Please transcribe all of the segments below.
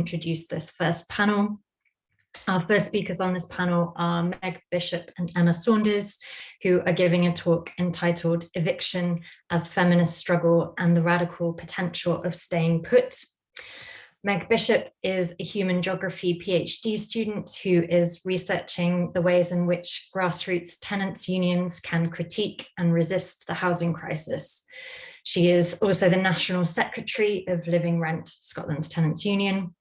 introduce this first panel. Our first speakers on this panel are Meg Bishop and Emma Saunders, who are giving a talk entitled Eviction as Feminist Struggle and the Radical Potential of Staying Put. Meg Bishop is a human geography PhD student who is researching the ways in which grassroots tenants' unions can critique and resist the housing crisis. She is also the National Secretary of Living Rent, Scotland's Tenants' Union.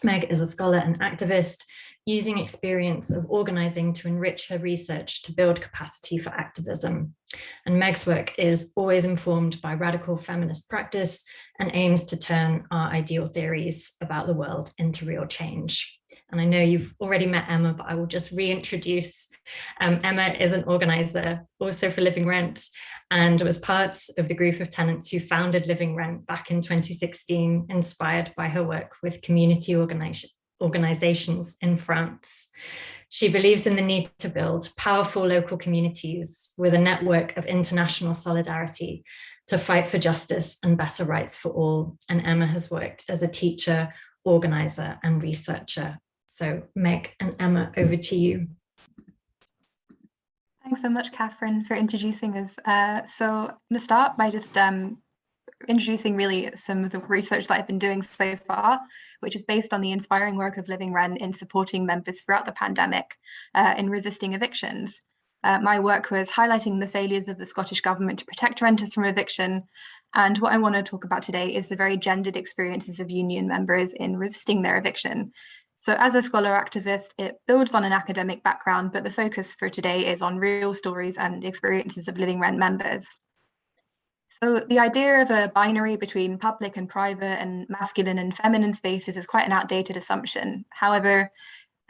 Meg is a scholar and activist using experience of organising to enrich her research to build capacity for activism. And Meg's work is always informed by radical feminist practice and aims to turn our ideal theories about the world into real change. And I know you've already met Emma, but I will just reintroduce. Emma is an organiser also for Living Rent and was part of the group of tenants who founded Living Rent back in 2016, inspired by her work with community organizations in France. She believes in the need to build powerful local communities with a network of international solidarity to fight for justice and better rights for all. And Emma has worked as a teacher, organizer, and researcher. So Meg and Emma, over to you. Thanks so much, Catherine, for introducing us. So I'm going to start by just introducing really some of the research that I've been doing so far, which is based on the inspiring work of Living Rent in supporting members throughout the pandemic in resisting evictions. My work was highlighting the failures of the Scottish Government to protect renters from eviction. And what I want to talk about today is the very gendered experiences of union members in resisting their eviction. So as a scholar activist, it builds on an academic background, but the focus for today is on real stories and experiences of Living Rent members. So the idea of a binary between public and private and masculine and feminine spaces is quite an outdated assumption. However,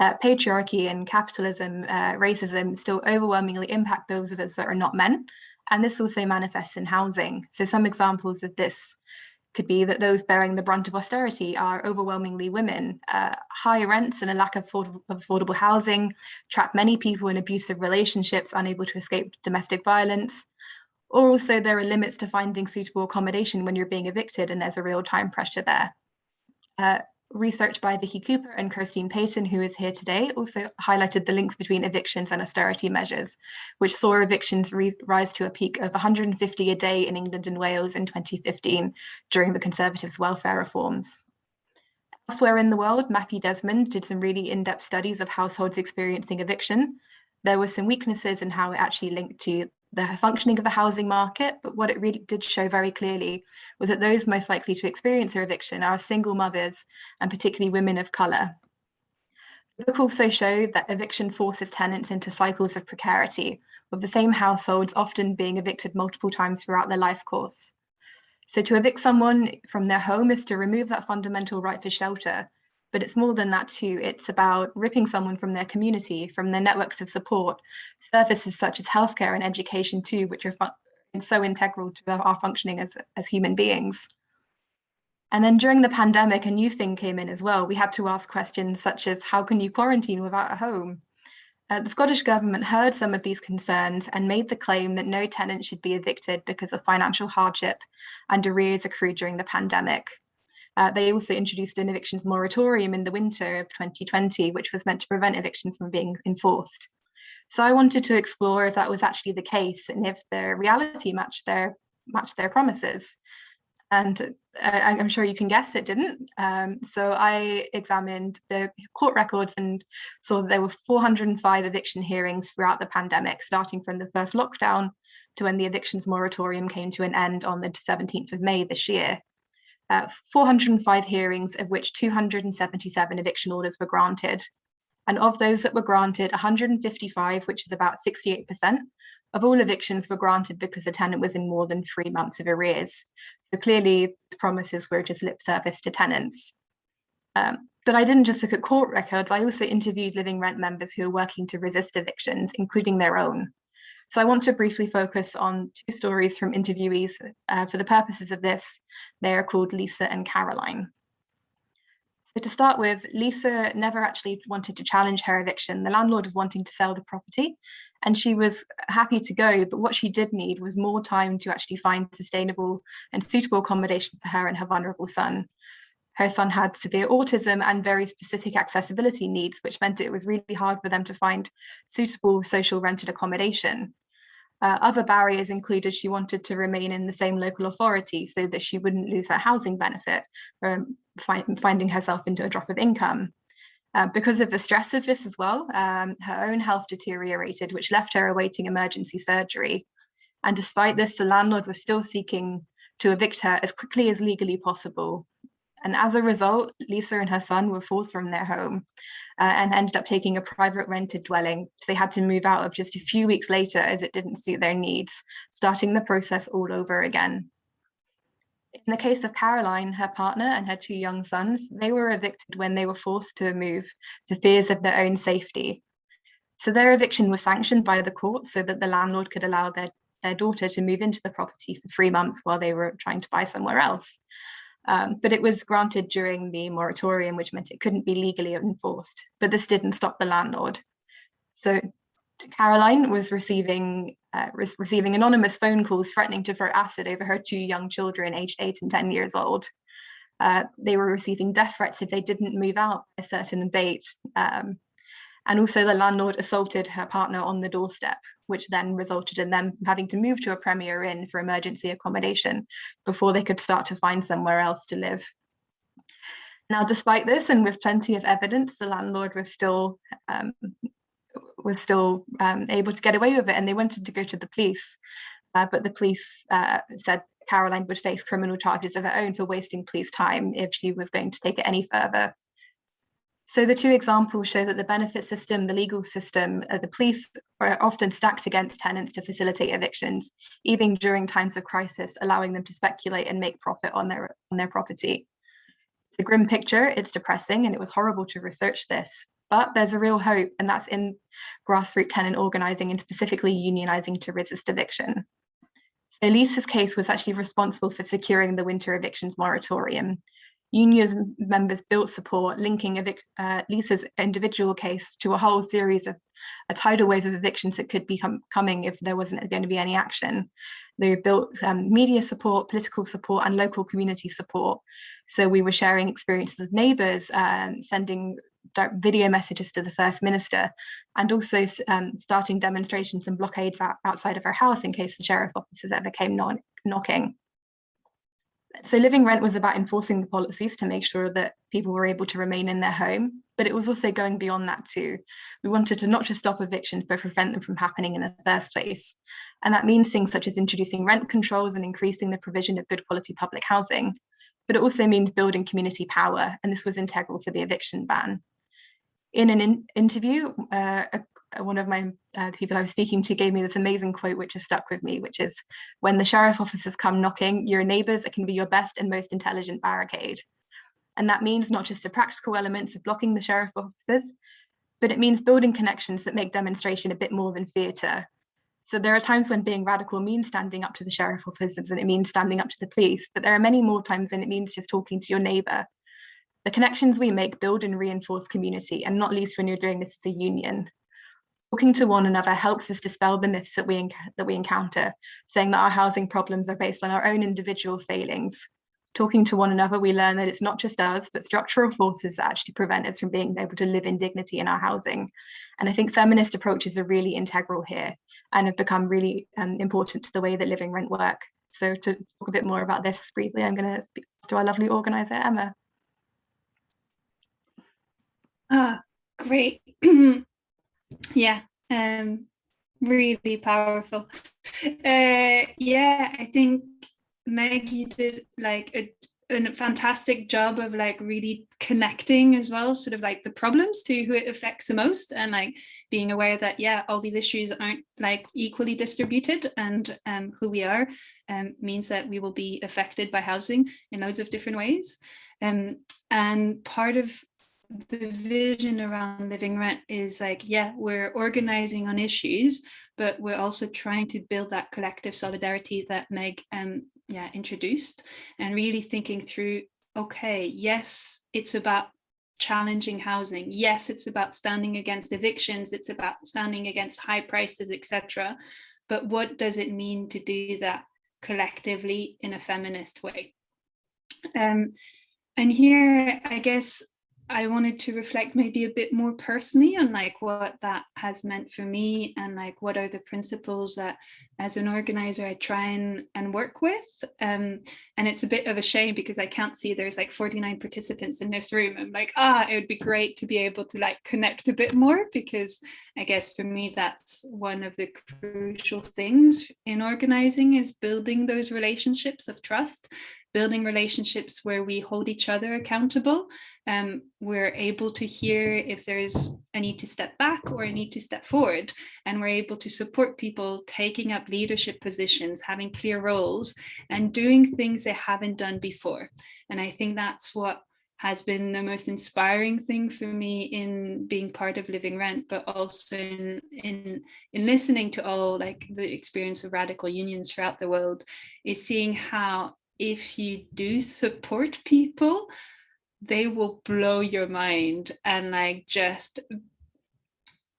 patriarchy and capitalism, racism still overwhelmingly impact those of us that are not men. And this also manifests in housing. So some examples of this could be that those bearing the brunt of austerity are overwhelmingly women. High rents and a lack of affordable housing trap many people in abusive relationships, unable to escape domestic violence. Or also there are limits to finding suitable accommodation when you're being evicted, and there's a real time pressure there. Research by Vicky Cooper and Kirstine Payton, who is here today, also highlighted the links between evictions and austerity measures, which saw evictions rise to a peak of 150 a day in England and Wales in 2015 during the Conservatives' welfare reforms. Elsewhere in the world, Matthew Desmond did some really in-depth studies of households experiencing eviction. There were some weaknesses in how it actually linked to the functioning of the housing market, but what it really did show very clearly was that those most likely to experience their eviction are single mothers and particularly women of colour. The book also showed that eviction forces tenants into cycles of precarity, with the same households often being evicted multiple times throughout their life course. So to evict someone from their home is to remove that fundamental right for shelter, but it's more than that too. It's about ripping someone from their community, from their networks of support, services such as healthcare and education too, which are so integral to our functioning as human beings. And then during the pandemic, a new thing came in as well. We had to ask questions such as, how can you quarantine without a home? The Scottish Government heard some of these concerns and made the claim that no tenant should be evicted because of financial hardship and arrears accrued during the pandemic. They also introduced an evictions moratorium in the winter of 2020, which was meant to prevent evictions from being enforced. So I wanted to explore if that was actually the case and if the reality matched their promises. And I'm sure you can guess it didn't. So I examined the court records and saw that there were 405 eviction hearings throughout the pandemic, starting from the first lockdown to when the evictions moratorium came to an end on the 17th of May this year. 405 hearings, of which 277 eviction orders were granted. And of those that were granted, 155, which is about 68%, of all evictions were granted because the tenant was in more than 3 months of arrears. So clearly, the promises were just lip service to tenants. But I didn't just look at court records, I also interviewed Living Rent members who are working to resist evictions, including their own. So I want to briefly focus on two stories from interviewees. For the purposes of this, they are called Lisa and Caroline. So to start with, Lisa never actually wanted to challenge her eviction. The landlord was wanting to sell the property and she was happy to go, but what she did need was more time to actually find sustainable and suitable accommodation for her and her vulnerable son. Her son had severe autism and very specific accessibility needs, which meant it was really hard for them to find suitable social rented accommodation. Other barriers included she wanted to remain in the same local authority so that she wouldn't lose her housing benefit from finding herself into a drop of income. Because of the stress of this as well, her own health deteriorated, which left her awaiting emergency surgery. And despite this, the landlord was still seeking to evict her as quickly as legally possible. And as a result, Lisa and her son were forced from their home and ended up taking a private rented dwelling. So they had to move out of just a few weeks later as it didn't suit their needs, starting the process all over again. In the case of Caroline, her partner and her 2 young sons, they were evicted when they were forced to move for fears of their own safety. So their eviction was sanctioned by the court so that the landlord could allow their daughter to move into the property for 3 months while they were trying to buy somewhere else. But it was granted during the moratorium, which meant it couldn't be legally enforced. But this didn't stop the landlord. So Caroline was receiving anonymous phone calls threatening to throw acid over her 2 young children, aged 8 and 10 years old. They were receiving death threats if they didn't move out a certain date. And also the landlord assaulted her partner on the doorstep, which then resulted in them having to move to a Premier Inn for emergency accommodation before they could start to find somewhere else to live. Now, despite this, and with plenty of evidence, the landlord was still able to get away with it, and they wanted to go to the police. But the police said Caroline would face criminal charges of her own for wasting police time if she was going to take it any further. So the 2 examples show that the benefit system, the legal system, the police are often stacked against tenants to facilitate evictions, even during times of crisis, allowing them to speculate and make profit on their property. It's a grim picture, it's depressing, and it was horrible to research this. But there's a real hope, and that's in grassroots tenant organising and specifically unionising to resist eviction. Elisa's case was actually responsible for securing the winter evictions moratorium. Union members built support, linking Lisa's individual case to a whole series of a tidal wave of evictions that could be coming if there wasn't going to be any action. They built media support, political support, and local community support. So we were sharing experiences of neighbours, sending video messages to the First Minister, and also starting demonstrations and blockades outside of her house in case the sheriff officers ever came knocking. So Living Rent was about enforcing the policies to make sure that people were able to remain in their home, but it was also going beyond that too. We wanted to not just stop evictions, but prevent them from happening in the first place. And that means things such as introducing rent controls and increasing the provision of good quality public housing. But it also means building community power, and this was integral for the eviction ban. In an interview, one of my people I was speaking to gave me this amazing quote, which has stuck with me, which is, "When the sheriff officers come knocking, your neighbours can be your best and most intelligent barricade." And that means not just the practical elements of blocking the sheriff officers, but it means building connections that make demonstration a bit more than theatre. So there are times when being radical means standing up to the sheriff officers and it means standing up to the police, but there are many more times when it means just talking to your neighbour. The connections we make build and reinforce community, and not least when you're doing this as a union. Talking to one another helps us dispel the myths that we encounter, saying that our housing problems are based on our own individual failings. Talking to one another, we learn that it's not just us, but structural forces that actually prevent us from being able to live in dignity in our housing. And I think feminist approaches are really integral here and have become really important to the way that Living Rent work. So to talk a bit more about this briefly, I'm going to speak to our lovely organiser, Emma. Great. Yeah, really powerful. Yeah, I think Meg, you did like a fantastic job of like really connecting as well, sort of like the problems to who it affects the most, and like being aware that all these issues aren't like equally distributed, and who we are means that we will be affected by housing in loads of different ways. And part of the vision around Living Rent is like, we're organizing on issues, but we're also trying to build that collective solidarity that Meg introduced, and really thinking through, okay, yes, it's about challenging housing. Yes, it's about standing against evictions. It's about standing against high prices, etc. But what does it mean to do that collectively in a feminist way? And here, I guess I wanted to reflect maybe a bit more personally on like what that has meant for me, and like what are the principles that as an organizer I try and work with. And it's a bit of a shame because I can't see there's like 49 participants in this room. I'm like, it would be great to be able to like connect a bit more, because I guess for me that's one of the crucial things in organizing, is building those relationships of trust, building relationships where we hold each other accountable. We're able to hear if there's a need to step back or a need to step forward, and we're able to support people taking up leadership positions, having clear roles, and doing things they haven't done before. And I think that's what has been the most inspiring thing for me in being part of Living Rent, but also in listening to all like the experience of radical unions throughout the world, is seeing how if you do support people, they will blow your mind and like just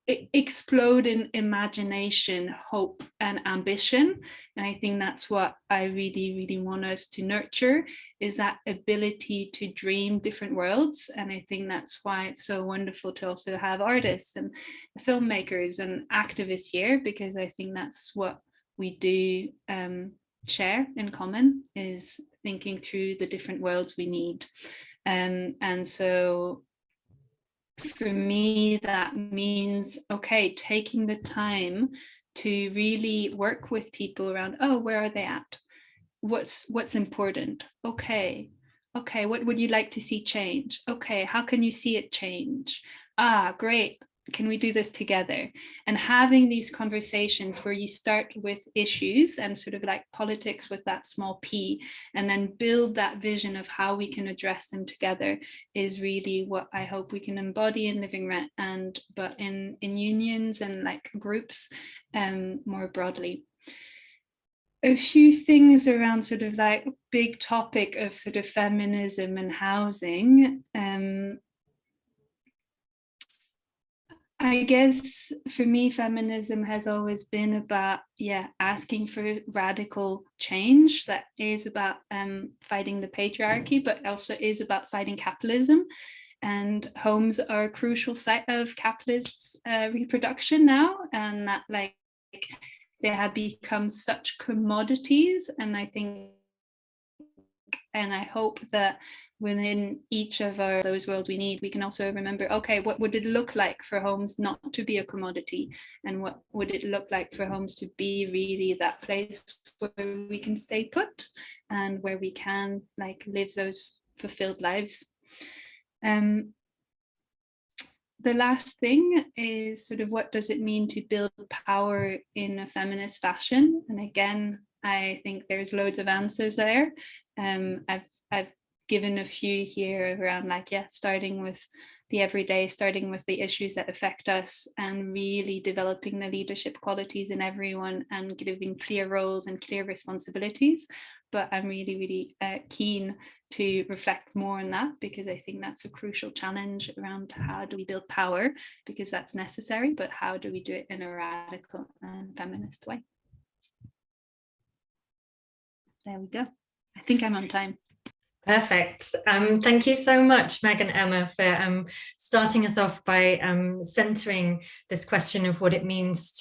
explode in imagination, hope, and ambition. And I think that's what I really, really want us to nurture, is that ability to dream different worlds. And I think that's why it's so wonderful to also have artists and filmmakers and activists here, because I think that's what we do share in common, is thinking through the different worlds we need. And so for me, that means, okay, taking the time to really work with people around, where are they at? What's important? Okay, what would you like to see change? Okay, how can you see it change? Great. Can we do this together? And having these conversations where you start with issues and sort of like politics with that small p, and then build that vision of how we can address them together, is really what I hope we can embody in Living Rent, but in unions and like groups more broadly. A few things around sort of like big topic of sort of feminism and housing. I guess for me, feminism has always been about, asking for radical change that is about fighting the patriarchy, but also is about fighting capitalism. And homes are a crucial site of capitalist reproduction now, and that like they have become such commodities. And I think, and I hope that within each of those worlds we need, we can also remember, okay, what would it look like for homes not to be a commodity? And what would it look like for homes to be really that place where we can stay put and where we can like live those fulfilled lives? The last thing is sort of, what does it mean to build power in a feminist fashion? And again, I think there's loads of answers there. I've given a few here around like, starting with the everyday, starting with the issues that affect us, and really developing the leadership qualities in everyone and giving clear roles and clear responsibilities. But I'm really, really keen to reflect more on that, because I think that's a crucial challenge around how do we build power, because that's necessary, but how do we do it in a radical and feminist way? There we go. I think I'm on time. Perfect. Thank you so much, Meg and Emma, for starting us off by centering this question of what it means